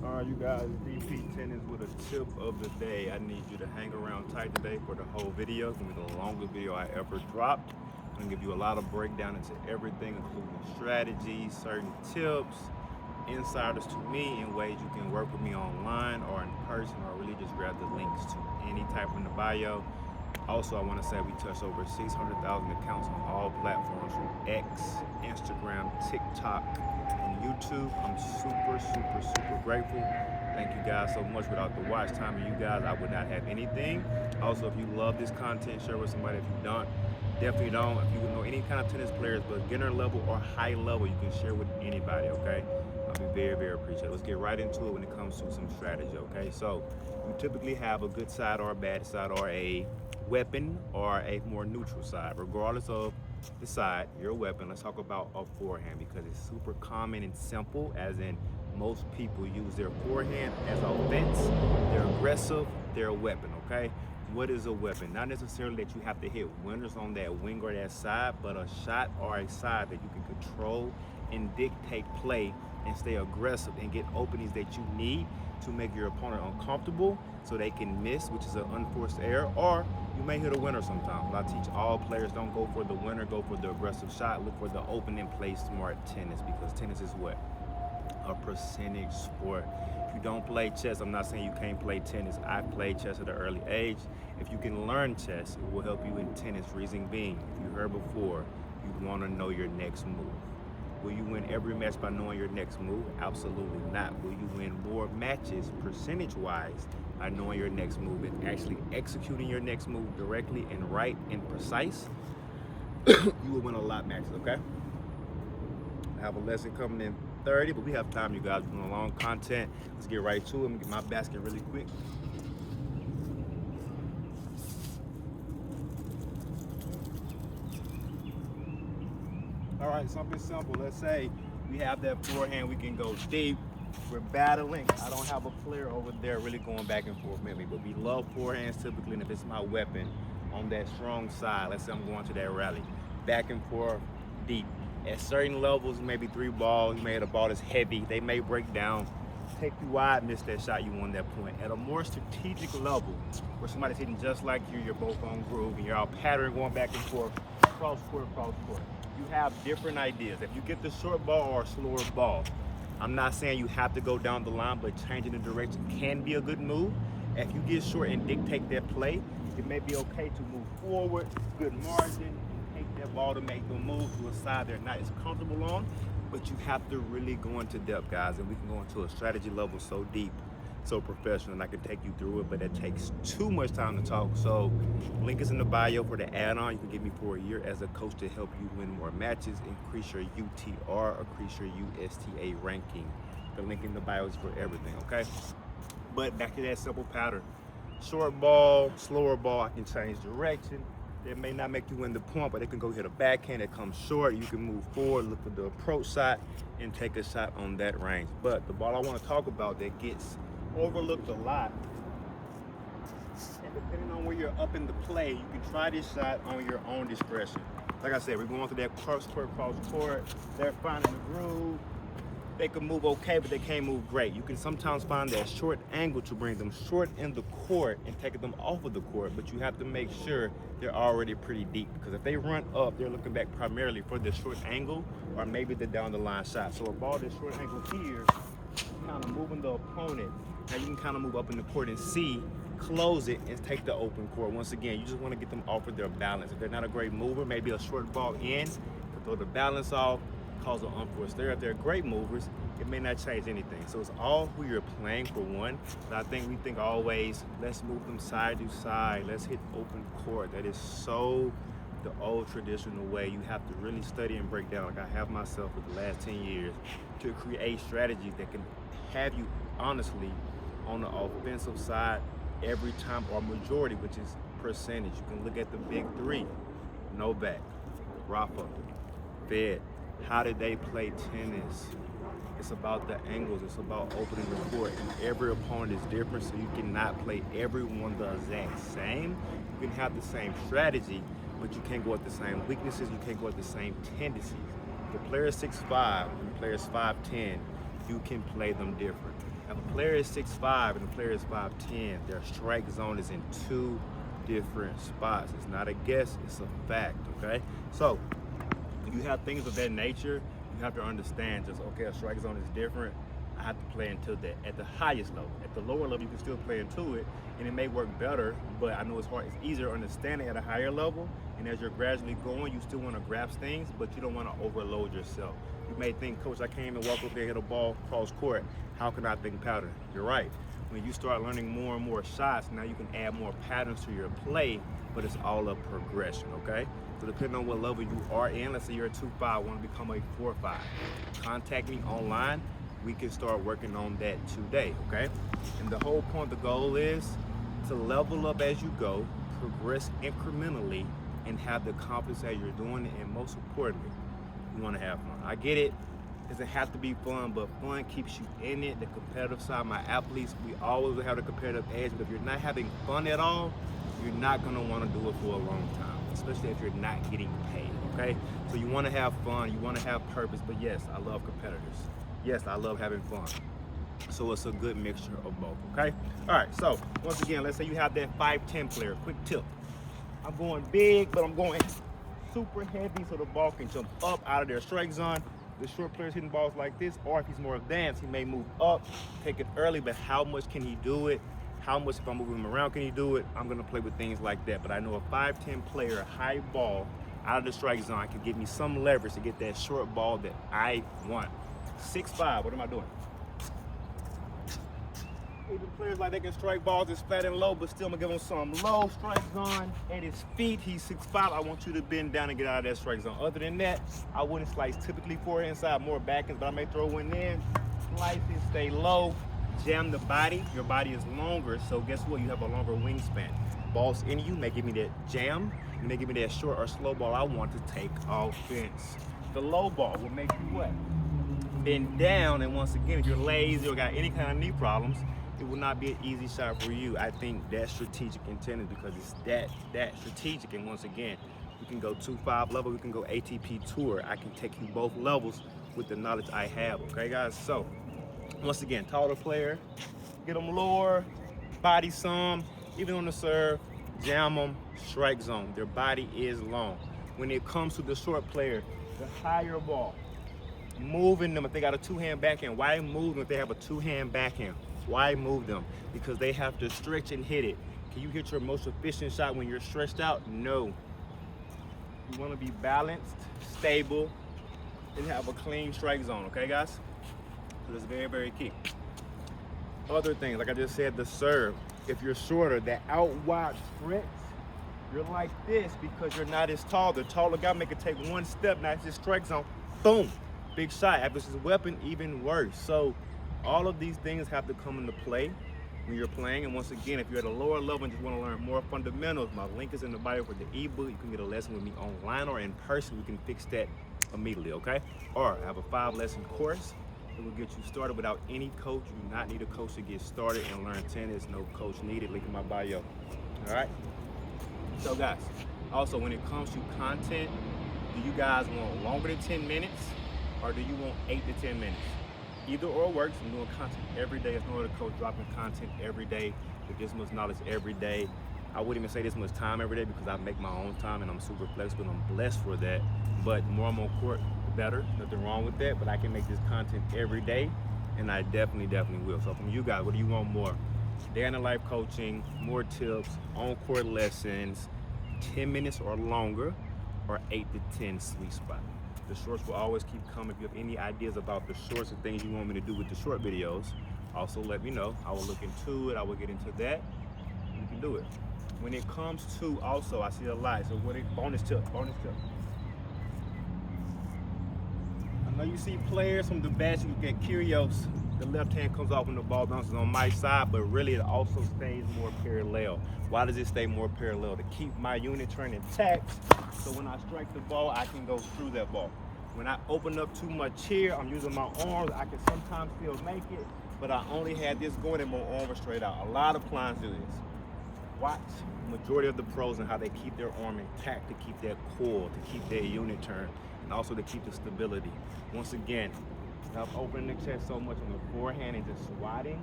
All right, you guys, DP Tennis with a tip of the day. I need you to hang around tight today for the whole video. It's gonna be the longest video I ever dropped. I'm gonna give you a lot of breakdown into everything, including strategies, certain tips, insiders to me, in ways you can work with me online or in person, or really just grab the links to any type in the bio. Also, I want to say we touched over 600,000 accounts on all platforms from X, Instagram, TikTok, and YouTube. I'm super grateful. Thank you guys so much. Without the watch time of you guys, I would not have anything. Also, if you love this content, share with somebody. If you don't, definitely don't. If you know any kind of tennis players, beginner level or high level, you can share with anybody, okay? I'll be very appreciative. Let's get right into it when it comes to some strategy, okay? So, you typically have a good side or a bad side, or a weapon or a more neutral side. Regardless of the side, your weapon, let's talk about a forehand, because it's super common and simple, as in most people use their forehand as offense. They're aggressive, they're a weapon, okay? What is a weapon? Not necessarily that you have to hit winners on that wing or that side, but a shot or a side that you can control and dictate play and stay aggressive and get openings that you need to make your opponent uncomfortable so they can miss, which is an unforced error, or you may hit a winner sometimes. But I teach all players, don't go for the winner, go for the aggressive shot. Look for the opening, play smart tennis, because tennis is what? A percentage sport. If you don't play chess, I'm not saying you can't play tennis. I played chess at an early age. If you can learn chess, it will help you in tennis. Reason being, if you heard before, you want to know your next move. Will you win every match by knowing your next move? Absolutely not. Will you win more matches percentage-wise by knowing your next move and actually executing your next move directly and right and precise? You will win a lot of matches, okay? I have a lesson coming in 30, but we have time, you guys. We're doing a long content. Let's get right to it. I'm gonna get my basket really quick. All right, something simple. Let's say we have that forehand, we can go deep. We're battling. I don't have a player over there really going back and forth with me, but we love forehands typically, and if it's my weapon on that strong side, let's say I'm going to that rally, back and forth, deep. At certain levels, maybe 3 balls, you may hit a ball that's heavy, they may break down, take you wide, miss that shot, you won that point. At a more strategic level, where somebody's hitting just like you, you're both on groove, and you're all pattern going back and forth, cross court, you have different ideas. If you get the short ball or a slower ball, I'm not saying you have to go down the line, but changing the direction can be a good move. If you get short and dictate that play, it may be okay to move forward, good margin, and take that ball to make them move to a side they're not as comfortable on. But you have to really go into depth, guys, and we can go into a strategy level so deep, so professional, and I can take you through it, but it takes too much time to talk. So link is in the bio for the add-on. You can get me for a year as a coach to help you win more matches, increase your UTR, increase your USTA ranking. The link in the bio is for everything, okay? But back to that simple pattern. Short ball, slower ball, I can change direction. It may not make you win the point, but it can go hit a backhand that comes short. You can move forward, look for the approach shot, and take a shot on that range. But the ball I want to talk about that gets overlooked a lot, and depending on where you're up in the play, you can try this shot on your own discretion. Like I said, we're going through that cross court, they're finding the groove. They can move okay, but they can't move great. You can sometimes find that short angle to bring them short in the court and take them off of the court, but you have to make sure they're already pretty deep, because if they run up, they're looking back primarily for the short angle or maybe the down the line shot. So a ball that's short angle here, kind of moving the opponent. Now you can kind of move up in the court and see, close it, and take the open court. Once again, you just want to get them off of their balance. If they're not a great mover, maybe a short ball in to throw the balance off, cause an unforced error. If they're great movers, it may not change anything. So it's all who you're playing for one. But I think we think always, let's move them side to side. Let's hit open court. That is so the old traditional way. You have to really study and break down, like I have myself for the last 10 years, to create strategies that can have you honestly on the offensive side every time, or majority, which is percentage. You can look at the big 3, Novak, Rafa, Fed. How did they play tennis? It's about the angles, it's about opening the court, and every opponent is different, so you cannot play everyone the exact same. You can have the same strategy, but you can't go at the same weaknesses, you can't go at the same tendencies. The player is 6'5", the player is 5'10", you can play them different. If a player is 6'5" and a player is 5'10", their strike zone is in 2 different spots. It's not a guess, it's a fact, okay? So, if you have things of that nature, you have to understand just, okay, a strike zone is different. I have to play into that at the highest level. At the lower level, you can still play into it, and it may work better, but I know it's hard. It's easier to understand it at a higher level, and as you're gradually going, you still want to grasp things, but you don't want to overload yourself. You may think, Coach, I came and walk up there, hit a ball, cross court. How can I think pattern? You're right. When you start learning more and more shots, now you can add more patterns to your play, but it's all a progression, okay? So depending on what level you are in, let's say you're a 2'5", want to become a 4'5", contact me online. We can start working on that today, okay? And the whole point, the goal is to level up as you go, progress incrementally, and have the confidence that you're doing it, and most importantly, you want to have fun. I get it, it doesn't have to be fun, but fun keeps you in it. The competitive side, my athletes, we always have the competitive edge, but if you're not having fun at all, you're not gonna want to do it for a long time, especially if you're not getting paid, okay? So you want to have fun, you want to have purpose, but yes, I love competitors. Yes, I love having fun. So it's a good mixture of both, okay? All right, so once again, let's say you have that 5'10" player. Quick tip. I'm going big, but I'm going super heavy so the ball can jump up out of their strike zone. The short player's hitting balls like this, or if he's more advanced, he may move up, take it early, but how much can he do it? How much, if I'm moving him around, can he do it? I'm gonna play with things like that, but I know a 5'10" player, high ball, out of the strike zone can give me some leverage to get that short ball that I want. 6'5", what am I doing? Even players like they can strike balls as flat and low, but still I'm gonna give him some low strike zone at his feet. He's 6'5", I want you to bend down and get out of that strike zone. Other than that, I wouldn't slice typically forehand side, more backhand, but I may throw one in, slice it, stay low, jam the body. Your body is longer, so guess what? You have a longer wingspan. Balls in you may give me that jam, and may give me that short or slow ball I want to take offense. The low ball will make you what? Bend down, and once again, if you're lazy or got any kind of knee problems, it will not be an easy shot for you. I think that's strategic intent because it's that strategic, and once again, we can go 2-5 level, we can go ATP tour. I can take you both levels with the knowledge I have, okay guys? So, once again, taller player, get them lower, body some, even on the serve, jam them, strike zone. Their body is long. When it comes to the short player, the higher ball, moving them if they got a two-hand backhand. Why move them if they have a two-hand backhand? Why move them? Because they have to stretch and hit it. Can you hit your most efficient shot when you're stretched out? No. You want to be balanced, stable, and have a clean strike zone, okay guys? So that's very, very key. Other things, like I just said, the serve. If you're shorter, that out wide stretch, you're like this because you're not as tall. The taller guy may take one step, now it's his strike zone, boom. Big shot. If it's his weapon, even worse. So all of these things have to come into play when you're playing. And once again, if you're at a lower level and just want to learn more fundamentals, my link is in the bio for the ebook. You can get a lesson with me online or in person. We can fix that immediately, okay? Or I have a 5-lesson course that will get you started without any coach. You do not need a coach to get started and learn tennis. No coach needed. Link in my bio. All right? So guys, also when it comes to content, do you guys want longer than 10 minutes? Or do you want 8 to 10 minutes? Either or works. I'm doing content every day. There's no other coach dropping content every day with this much knowledge every day. I wouldn't even say this much time every day because I make my own time and I'm super flexible and I'm blessed for that. But the more I'm on court, the better. Nothing wrong with that. But I can make this content every day and I definitely will. So from you guys, what do you want more? Day in the life coaching, more tips, on court lessons, 10 minutes or longer, or 8 to 10 sweet spot. The shorts will always keep coming. If you have any ideas about the shorts and things you want me to do with the short videos, also let me know. I will look into it. I will get into that. We can do it. When it comes to also, I see a lot. So bonus tip. I know you see players from the bat, you get curious. The left hand comes off when the ball bounces on my side, but really it also stays more parallel. Why does it stay more parallel? To keep my unit turn intact, so when I strike the ball, I can go through that ball. When I open up too much here, I'm using my arms, I can sometimes still make it, but I only had this going and my arm was straight out. A lot of clients do this. Watch the majority of the pros and how they keep their arm intact to keep that core, to keep their unit turn, and also to keep the stability. Once again, Now, opening the chest so much on the forehand and just swatting,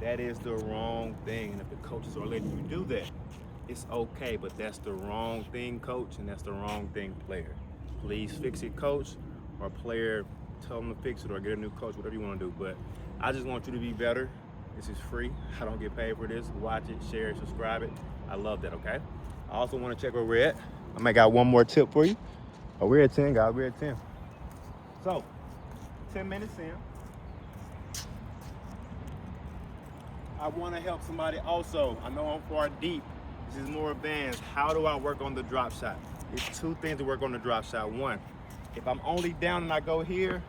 that is the wrong thing. And if the coaches are letting you do that, it's okay, but that's the wrong thing, coach, and that's the wrong thing, player. Please fix it, coach, or player, tell them to fix it or get a new coach, whatever you want to do. But I just want you to be better. This is free. I don't get paid for this. Watch it, share it, subscribe it. I love that, okay? I also want to check where we're at. I might got one more tip for you. Oh, we're at 10, guys. We're at 10. So, 10 minutes in. I want to help somebody also. I know I'm far deep. This is more advanced. How do I work on the drop shot? There's two things to work on the drop shot. One, if I'm only down and I go here,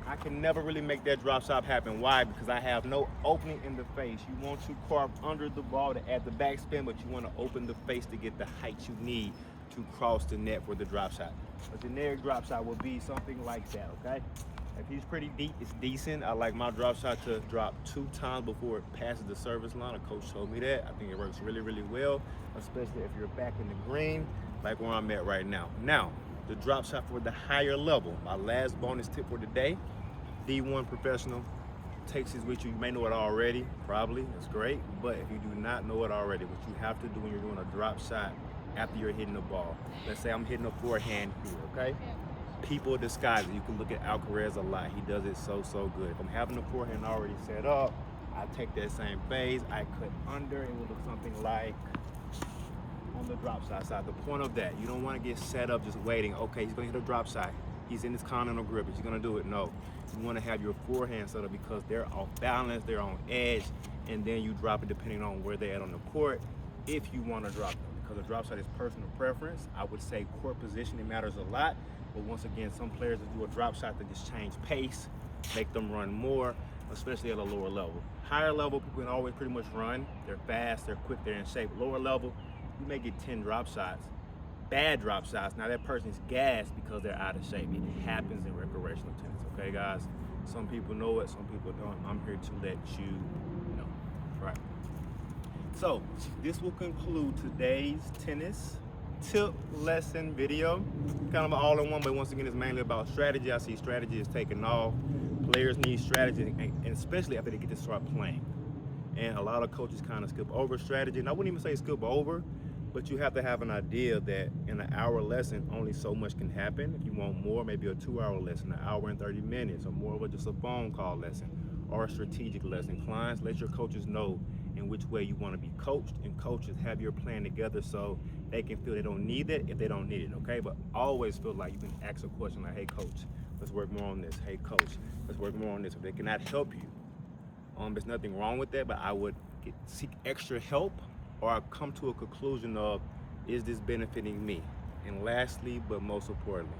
I can never really make that drop shot happen. Why? Because I have no opening in the face. You want to carve under the ball to add the backspin, but you want to open the face to get the height you need to cross the net for the drop shot. A generic drop shot will be something like that, okay? If he's pretty deep, it's decent. I like my drop shot to drop 2 times before it passes the service line. A coach told me that. I think it works really, really well, especially if you're back in the green, like where I'm at right now. Now, the drop shot for the higher level. My last bonus tip for today, D1 professional, takes this with you. You may know it already, probably, that's great. But if you do not know it already, what you have to do when you're doing a drop shot after you're hitting the ball. Let's say I'm hitting a forehand here, okay? People disguise it. You can look at Alcaraz a lot. He does it so good. If I'm having the forehand already set up, I take that same phase, I cut under, it will look something like on the drop shot side. The point of that, you don't want to get set up just waiting. Okay, he's going to hit a drop shot. He's in his continental grip. Is he going to do it? No. You want to have your forehand set up because they're off balance, they're on edge, and then you drop it depending on where they're at on the court if you want to drop them. Because a drop shot is personal preference. I would say court positioning matters a lot. But once again, some players that do a drop shot that just change pace, make them run more, especially at a lower level. Higher level, people can always pretty much run. They're fast, they're quick, they're in shape. Lower level, you may get 10 drop shots. Bad drop shots. Now that person's gassed because they're out of shape. It happens in recreational tennis, okay, guys? Some people know it, some people don't. I'm here to let you know, right? So, this will conclude today's tennis tip lesson video. Kind of an all-in-one, but once again, it's mainly about strategy. I see strategy is taking off. Players need strategy, and especially after they get to start playing. And a lot of coaches kind of skip over strategy. And I wouldn't even say skip over, but you have to have an idea that in an hour lesson, only so much can happen. If you want more, maybe a 2-hour lesson, an hour and 30 minutes, or more of just a phone call lesson, or a strategic lesson. Clients, let your coaches know in which way you want to be coached, and coaches have your plan together so they can feel they don't need it if they don't need it, okay? But always feel like you can ask a question like, hey coach, let's work more on this. Hey coach, let's work more on this. If they cannot help you, there's nothing wrong with that, but I would seek extra help or come to a conclusion of, is this benefiting me? And lastly, but most importantly,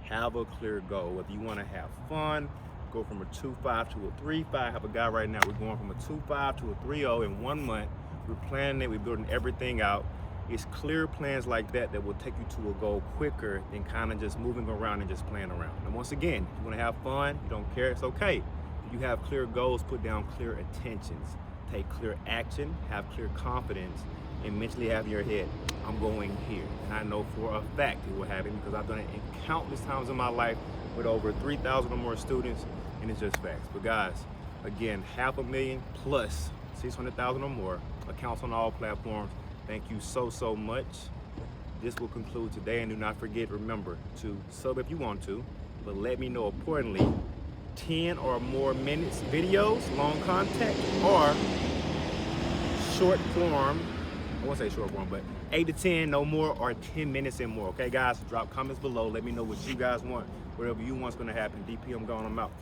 have a clear goal. Whether you want to have fun, go from a 2.5 to a 3.5. I have a guy right now, we're going from a 2.5 to a 3.0 in 1 month. We're planning it, we're building everything out. It's clear plans like that that will take you to a goal quicker than kind of just moving around and just playing around. And once again, if you want to have fun, you don't care, it's okay. If you have clear goals, put down clear intentions, take clear action, have clear confidence, and mentally have in your head, I'm going here. And I know for a fact it will happen because I've done it countless times in my life with over 3,000 or more students, and it's just facts. But guys, again, 500,000 plus 600,000 or more accounts on all platforms. Thank you so much. This will conclude today, and do not forget, remember to sub if you want to, but let me know importantly, 10 or more minutes videos, long content, or short form, I won't say short form, but 8 to 10, no more, or 10 minutes and more. Okay guys, drop comments below, let me know what you guys want. Whatever you want's gonna happen. DP, I'm going, I'm out.